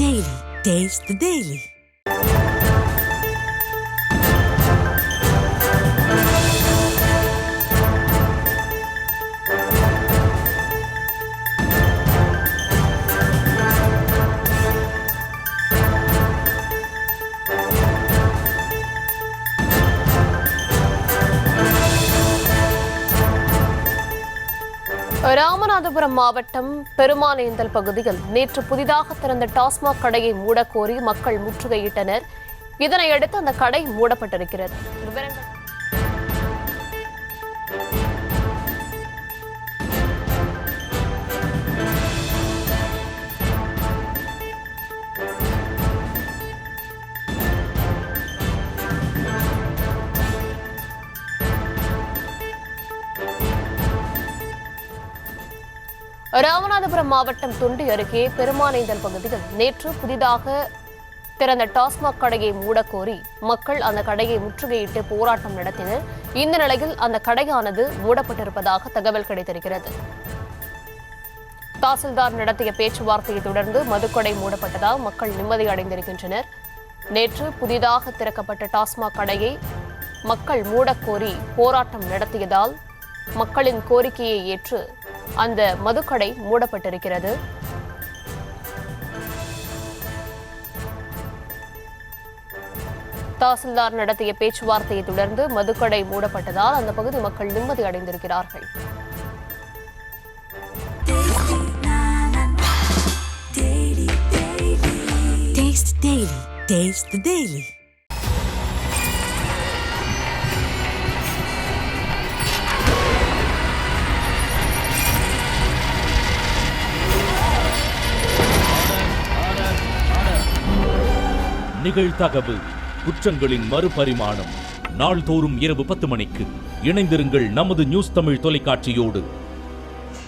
Daily. Taste the Daily. Ramanathapuram மாவட்டம் பெருமானேந்தல் பகுதியில் நேற்று புதிதாக திறந்த டாஸ்மாக் கடையை மூடக்கோரி மக்கள் முற்றுகையிட்டனர். இதனையடுத்து அந்த கடை மூடப்பட்டிருக்கிறது. ராமநாதபுரம் மாவட்டம் தொண்டி அருகே பெருமானேந்தல் பகுதியில் நேற்று புதிதாக திறந்த டாஸ்மாக் கடையை மூடக்கோரி மக்கள் அந்த கடையை முற்றுகையிட்டு போராட்டம் நடத்தினர். இந்த நிலையில் அந்த கடையானது மூடப்பட்டிருப்பதாக தகவல் கிடைத்திருக்கிறது. தாசில்தார் நடத்திய பேச்சுவார்த்தையை தொடர்ந்து மதுக்கடை மூடப்பட்டதால் மக்கள் நிம்மதி அடைந்திருக்கின்றனர். நேற்று புதிதாக திறக்கப்பட்ட டாஸ்மாக் கடையை மக்கள் மூடக்கோரி போராட்டம் நடத்தியதால் மக்களின் கோரிக்கையை ஏற்று அந்த மதுக்கடை மூடப்பட்டிருக்கிறது. தாசில்தார் நடத்திய பேச்சுவார்த்தையை தொடர்ந்து மதுக்கடை மூடப்பட்டதால் அந்த பகுதி மக்கள் நிம்மதி அடைந்திருக்கிறார்கள். Taste the Daily. Taste the Daily. நிகழ்தகவு குற்றங்களின் மறுபரிமாணம் நாள்தோறும் இரவு 10 மணிக்கு இணைந்திருங்கள் நமது நியூஸ் தமிழ் தொலைக்காட்சியோடு.